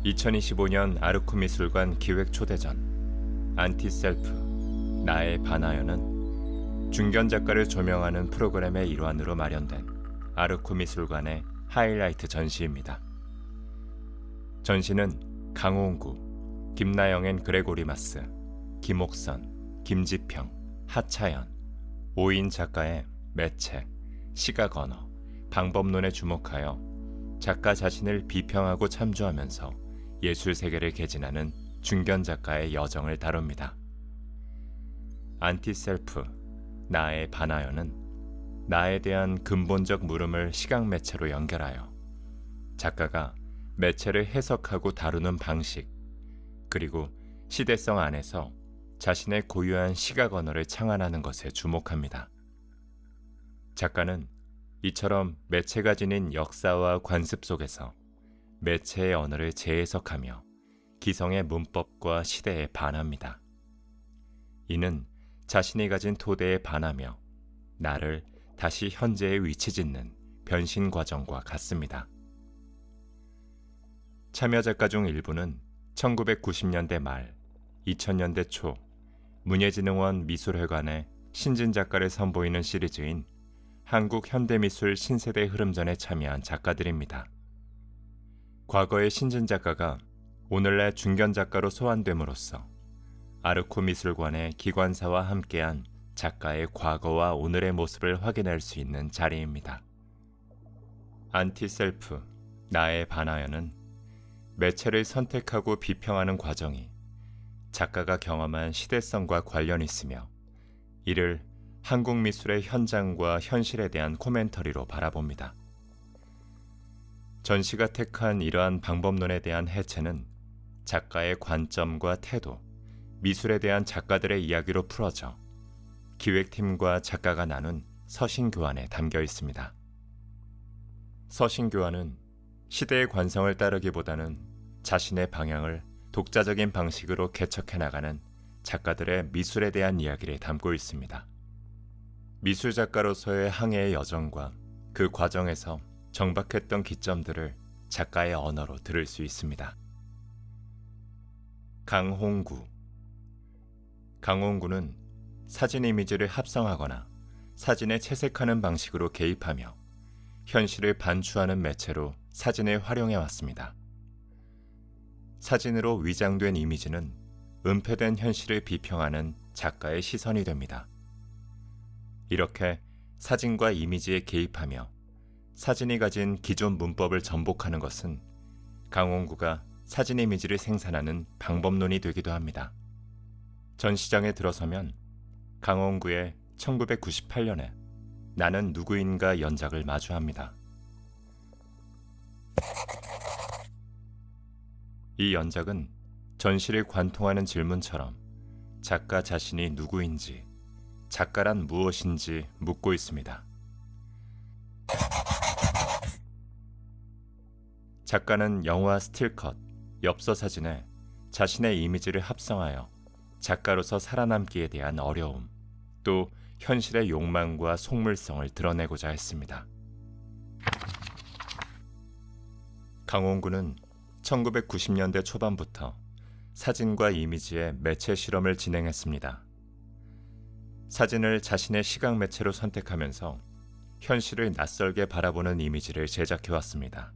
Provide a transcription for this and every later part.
(2025년) 아르코미술관 기획초대전 안티셀프 나의 반하여는 중견 작가를 조명하는 프로그램의 일환으로 마련된 아르코미술관의 하이라이트 전시입니다. 전시는 강홍구, 김나영 앤 그레고리마스, 김옥선, 김지평, 하차연, 5인 작가의 매체, 시각 언어, 방법론에 주목하여 작가 자신을 비평하고 참조하면서 예술 세계를 개진하는 중견 작가의 여정을 다룹니다. 안티셀프, 나의 반하여는 나에 대한 근본적 물음을 시각 매체로 연결하여 작가가 매체를 해석하고 다루는 방식, 그리고 시대성 안에서 자신의 고유한 시각 언어를 창안하는 것에 주목합니다. 작가는 이처럼 매체가 지닌 역사와 관습 속에서 매체의 언어를 재해석하며 기성의 문법과 시대에 반합니다. 이는 자신이 가진 토대에 반하며 나를 다시 현재에 위치 짓는 변신 과정과 같습니다. 참여 작가 중 일부는 1990년대 말, 2000년대 초 문예진흥원 미술회관에 신진 작가를 선보이는 시리즈인 한국 현대미술 신세대 흐름전에 참여한 작가들입니다. 과거의 신진 작가가 오늘날 중견 작가로 소환됨으로써 아르코미술관의 기관사와 함께한 작가의 과거와 오늘의 모습을 확인할 수 있는 자리입니다. 안티셀프, 나의 반하여는 매체를 선택하고 비평하는 과정이 작가가 경험한 시대성과 관련이 있으며 이를 한국 미술의 현장과 현실에 대한 코멘터리로 바라봅니다. 전시가 택한 이러한 방법론에 대한 해체는 작가의 관점과 태도, 미술에 대한 작가들의 이야기로 풀어져 기획팀과 작가가 나눈 서신 교환에 담겨 있습니다. 서신 교환은 시대의 관성을 따르기보다는 자신의 방향을 독자적인 방식으로 개척해 나가는 작가들의 미술에 대한 이야기를 담고 있습니다. 미술 작가로서의 항해의 여정과 그 과정에서 정박했던 기점들을 작가의 언어로 들을 수 있습니다. 강홍구. 강홍구는 사진 이미지를 합성하거나 사진에 채색하는 방식으로 개입하며 현실을 반추하는 매체로 사진을 활용해 왔습니다. 사진으로 위장된 이미지는 은폐된 현실을 비평하는 작가의 시선이 됩니다. 이렇게 사진과 이미지에 개입하며 사진이 가진 기존 문법을 전복하는 것은 강홍구가 사진 이미지를 생산하는 방법론이 되기도 합니다. 전시장에 들어서면 강홍구의 1998년에 나는 누구인가 연작을 마주합니다. 이 연작은 전시를 관통하는 질문처럼 작가 자신이 누구인지, 작가란 무엇인지 묻고 있습니다. 작가는 영화 스틸컷, 엽서 사진에 자신의 이미지를 합성하여 작가로서 살아남기에 대한 어려움, 또 현실의 욕망과 속물성을 드러내고자 했습니다. 강홍구는 1990년대 초반부터 사진과 이미지의 매체 실험을 진행했습니다. 사진을 자신의 시각 매체로 선택하면서 현실을 낯설게 바라보는 이미지를 제작해왔습니다.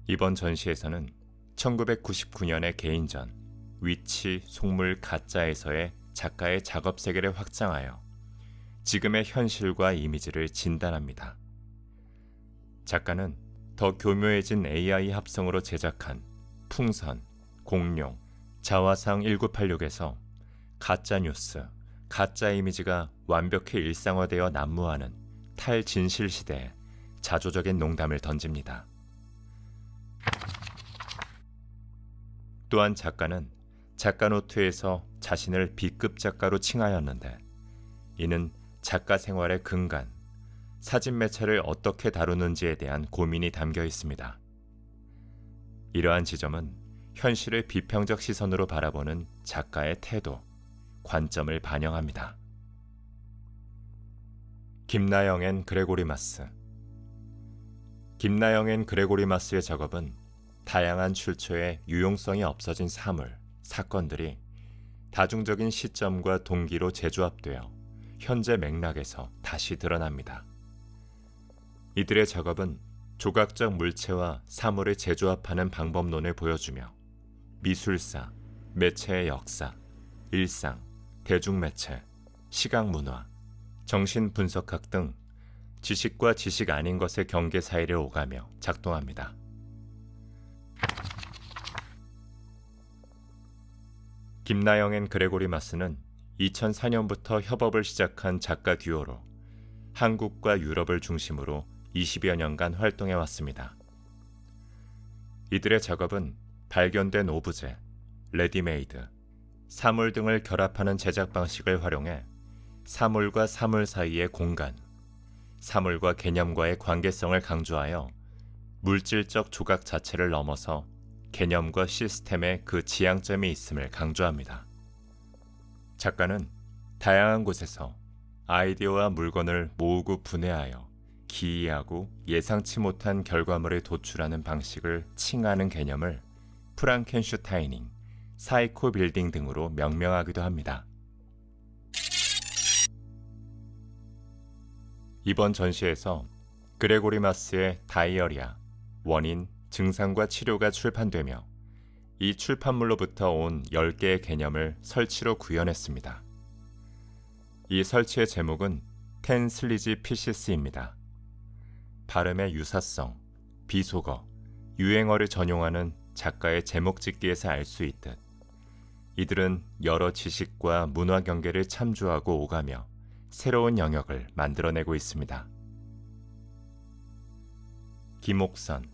이번 전시에서는 1999년의 개인전, 위치, 속물, 가짜에서의 작가의 작업 세계를 확장하여 지금의 현실과 이미지를 진단합니다. 작가는 더 교묘해진 AI 합성으로 제작한 풍선, 공룡, 자화상 1986에서 가짜 뉴스, 가짜 이미지가 완벽히 일상화되어 난무하는 탈진실 시대에 자조적인 농담을 던집니다. 또한 작가는 작가 노트에서 자신을 B급 작가로 칭하였는데 이는 작가 생활의 근간, 사진 매체를 어떻게 다루는지에 대한 고민이 담겨 있습니다. 이러한 지점은 현실을 비평적 시선으로 바라보는 작가의 태도, 관점을 반영합니다. 김나영 앤 그레고리마스. 김나영 앤 그레고리마스의 작업은 다양한 출처의 유용성이 없어진 사물, 사건들이 다중적인 시점과 동기로 재조합되어 현재 맥락에서 다시 드러납니다. 이들의 작업은 조각적 물체와 사물을 재조합하는 방법론을 보여주며 미술사, 매체의 역사, 일상, 대중매체, 시각문화, 정신분석학 등 지식과 지식 아닌 것의 경계 사이를 오가며 작동합니다. 김나영 앤 그레고리마스는 2004년부터 협업을 시작한 작가 듀오로 한국과 유럽을 중심으로 20여 년간 활동해왔습니다. 이들의 작업은 발견된 오브제, 레디메이드, 사물 등을 결합하는 제작 방식을 활용해 사물과 사물 사이의 공간, 사물과 개념과의 관계성을 강조하여 물질적 조각 자체를 넘어서 개념과 시스템에 그 지향점이 있음을 강조합니다. 작가는 다양한 곳에서 아이디어와 물건을 모으고 분해하여 기이하고 예상치 못한 결과물을 도출하는 방식을 칭하는 개념을 프랑켄슈타이닝, 사이코 빌딩 등으로 명명하기도 합니다. 이번 전시에서 그레고리마스의 다이어리아, 원인, 증상과 치료가 출판되며 이 출판물로부터 온 10개의 개념을 설치로 구현했습니다. 이 설치의 제목은 텐 슬리지 피시스입니다. 발음의 유사성, 비속어, 유행어를 전용하는 작가의 제목 짓기에서 알 수 있듯 이들은 여러 지식과 문화 경계를 참조하고 오가며 새로운 영역을 만들어내고 있습니다. 김옥선.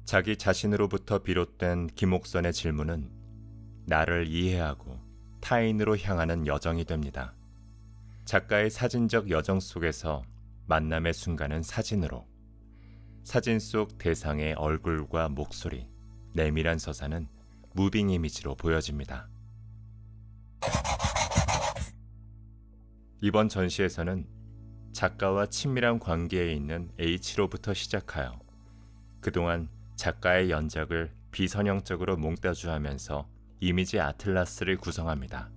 자기 자신으로부터 비롯된 김옥선의 질문은 나를 이해하고 타인으로 향하는 여정이 됩니다. 작가의 사진적 여정 속에서 만남의 순간은 사진으로, 사진 속 대상의 얼굴과 목소리, 내밀한 서사는 무빙 이미지로 보여집니다. 이번 전시에서는 작가와 친밀한 관계에 있는 H로부터 시작하여 그동안 작가의 연작을 비선형적으로 몽따주하면서 이미지 아틀라스를 구성합니다.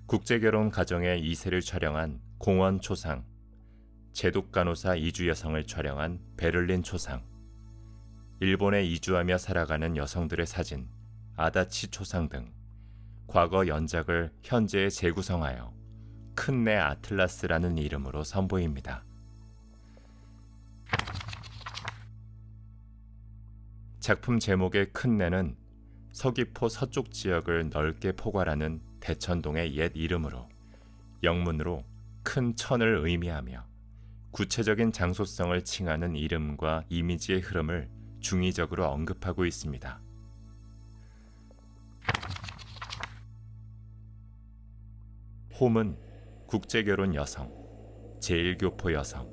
국제결혼 가정의 2세를 촬영한 공원 초상, 제독간호사 이주 여성을 촬영한 베를린 초상, 일본에 이주하며 살아가는 여성들의 사진, 아다치 초상 등 과거 연작을 현재에 재구성하여 큰 내 아틀라스라는 이름으로 선보입니다. 작품 제목의 큰 내는 서귀포 서쪽 지역을 넓게 포괄하는 대천동의 옛 이름으로 영문으로 큰 천을 의미하며 구체적인 장소성을 칭하는 이름과 이미지의 흐름을 중의적으로 언급하고 있습니다. 홈은 국제결혼 여성, 제1교포 여성,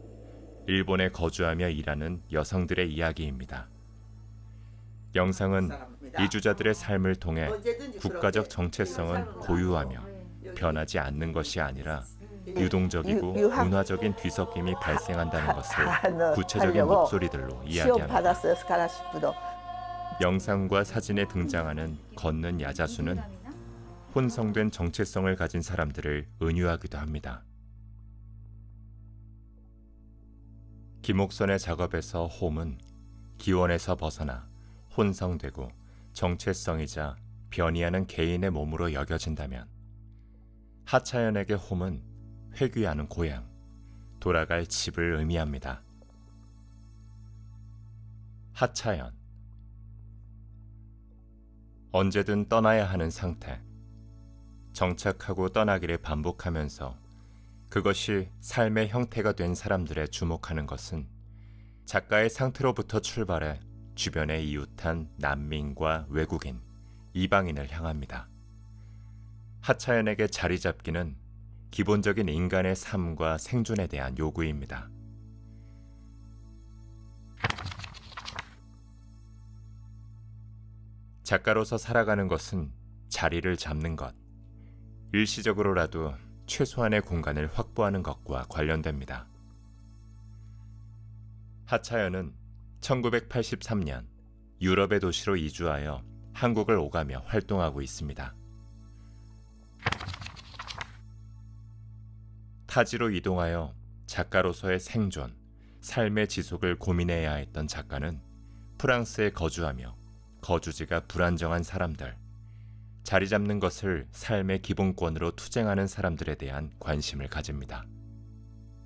일본에 거주하며 일하는 여성들의 이야기입니다. 영상은 이주자들의 삶을 통해 국가적 정체성은 고유하며 변하지 않는 것이 아니라 유동적이고 문화적인 뒤섞임이 발생한다는 것을 구체적인 목소리들로 이야기합니다. 영상과 사진에 등장하는 걷는 야자수는 혼성된 정체성을 가진 사람들을 은유하기도 합니다. 김옥선의 작업에서 홈은 기원에서 벗어나 혼성되고 정체성이자 변이하는 개인의 몸으로 여겨진다면 하차연에게 홈은 회귀하는 고향, 돌아갈 집을 의미합니다. 하차연. 언제든 떠나야 하는 상태. 정착하고 떠나기를 반복하면서 그것이 삶의 형태가 된 사람들에 주목하는 것은 작가의 상태로부터 출발해 주변에 이웃한 난민과 외국인, 이방인을 향합니다. 하차연에게 자리 잡기는 기본적인 인간의 삶과 생존에 대한 요구입니다. 작가로서 살아가는 것은 자리를 잡는 것, 일시적으로라도 최소한의 공간을 확보하는 것과 관련됩니다. 하차연은 1983년 유럽의 도시로 이주하여 한국을 오가며 활동하고 있습니다. 타지로 이동하여 작가로서의 생존, 삶의 지속을 고민해야 했던 작가는 프랑스에 거주하며 거주지가 불안정한 사람들, 자리 잡는 것을 삶의 기본권으로 투쟁하는 사람들에 대한 관심을 가집니다.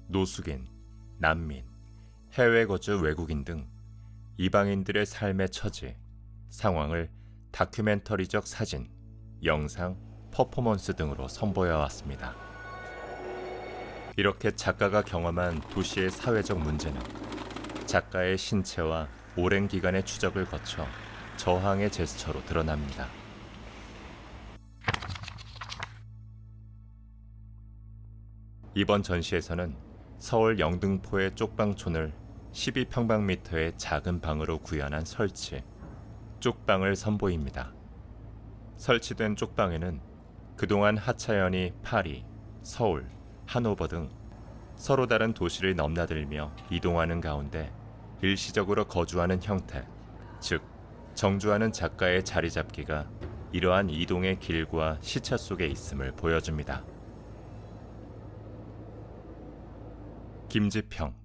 노숙인, 난민, 해외 거주 외국인 등 이방인들의 삶의 처지, 상황을 다큐멘터리적 사진, 영상, 퍼포먼스 등으로 선보여 왔습니다. 이렇게 작가가 경험한 도시의 사회적 문제는 작가의 신체와 오랜 기간의 추적을 거쳐 저항의 제스처로 드러납니다. 이번 전시에서는 서울 영등포의 쪽방촌을 12평방미터의 작은 방으로 구현한 설치, 쪽방을 선보입니다. 설치된 쪽방에는 그동안 하차연이 파리, 서울, 하노버 등 서로 다른 도시를 넘나들며 이동하는 가운데 일시적으로 거주하는 형태, 즉 정주하는 작가의 자리 잡기가 이러한 이동의 길과 시차 속에 있음을 보여줍니다. 김지평.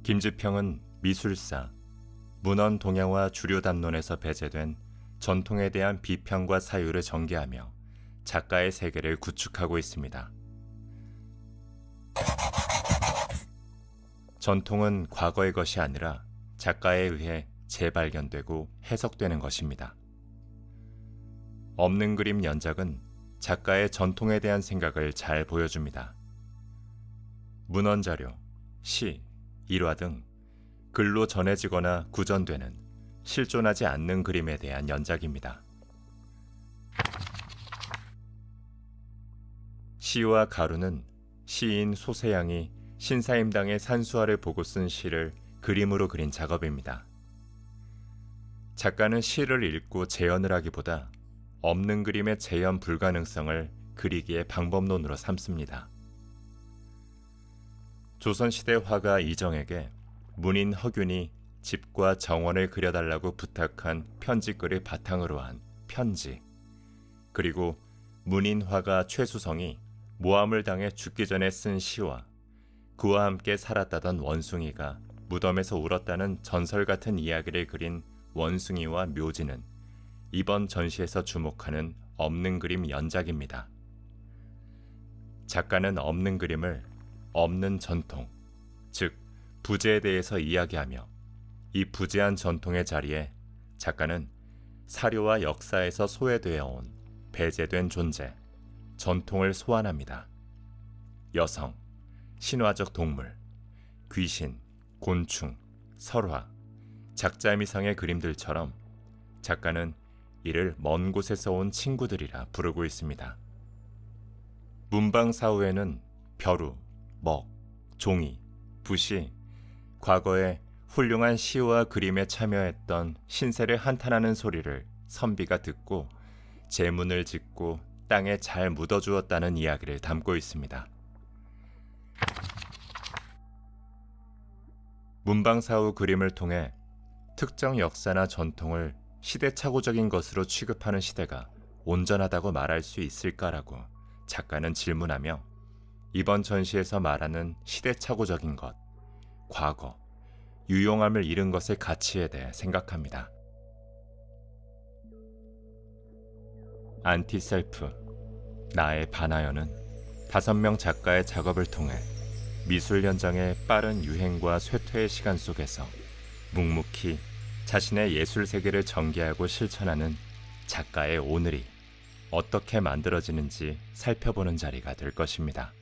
김지평은 미술사, 문헌 동양화 주류 담론에서 배제된 전통에 대한 비평과 사유를 전개하며 작가의 세계를 구축하고 있습니다. 전통은 과거의 것이 아니라 작가에 의해 재발견되고 해석되는 것입니다. 없는 그림 연작은 작가의 전통에 대한 생각을 잘 보여줍니다. 문헌자료, 시, 일화 등 글로 전해지거나 구전되는 실존하지 않는 그림에 대한 연작입니다. 시와 가루는 시인 소세양이 신사임당의 산수화를 보고 쓴 시를 그림으로 그린 작업입니다. 작가는 시를 읽고 재현을 하기보다 없는 그림의 재현 불가능성을 그리기의 방법론으로 삼습니다. 조선시대 화가 이정에게 문인 허균이 집과 정원을 그려달라고 부탁한 편지글을 바탕으로 한 편지, 그리고 문인 화가 최수성이 모함을 당해 죽기 전에 쓴 시와 그와 함께 살았다던 원숭이가 무덤에서 울었다는 전설 같은 이야기를 그린 원숭이와 묘지는 이번 전시에서 주목하는 없는 그림 연작입니다. 작가는 없는 그림을 없는 전통, 즉 부재에 대해서 이야기하며 이 부재한 전통의 자리에 작가는 사료와 역사에서 소외되어 온 배제된 존재, 전통을 소환합니다. 여성, 신화적 동물, 귀신, 곤충, 설화, 작자미상의 그림들처럼 작가는 이를 먼 곳에서 온 친구들이라 부르고 있습니다. 문방사후에는 벼루, 먹, 종이, 붓이 과거에 훌륭한 시와 그림에 참여했던 신세를 한탄하는 소리를 선비가 듣고 제문을 짓고 땅에 잘 묻어주었다는 이야기를 담고 있습니다. 문방사후 그림을 통해 특정 역사나 전통을 시대착오적인 것으로 취급하는 시대가 온전하다고 말할 수 있을까라고 작가는 질문하며 이번 전시에서 말하는 시대착오적인 것, 과거, 유용함을 잃은 것의 가치에 대해 생각합니다. 안티셀프, 나의 반하여는 5명 작가의 작업을 통해 미술 현장의 빠른 유행과 쇠퇴의 시간 속에서 묵묵히 자신의 예술 세계를 전개하고 실천하는 작가의 오늘이 어떻게 만들어지는지 살펴보는 자리가 될 것입니다.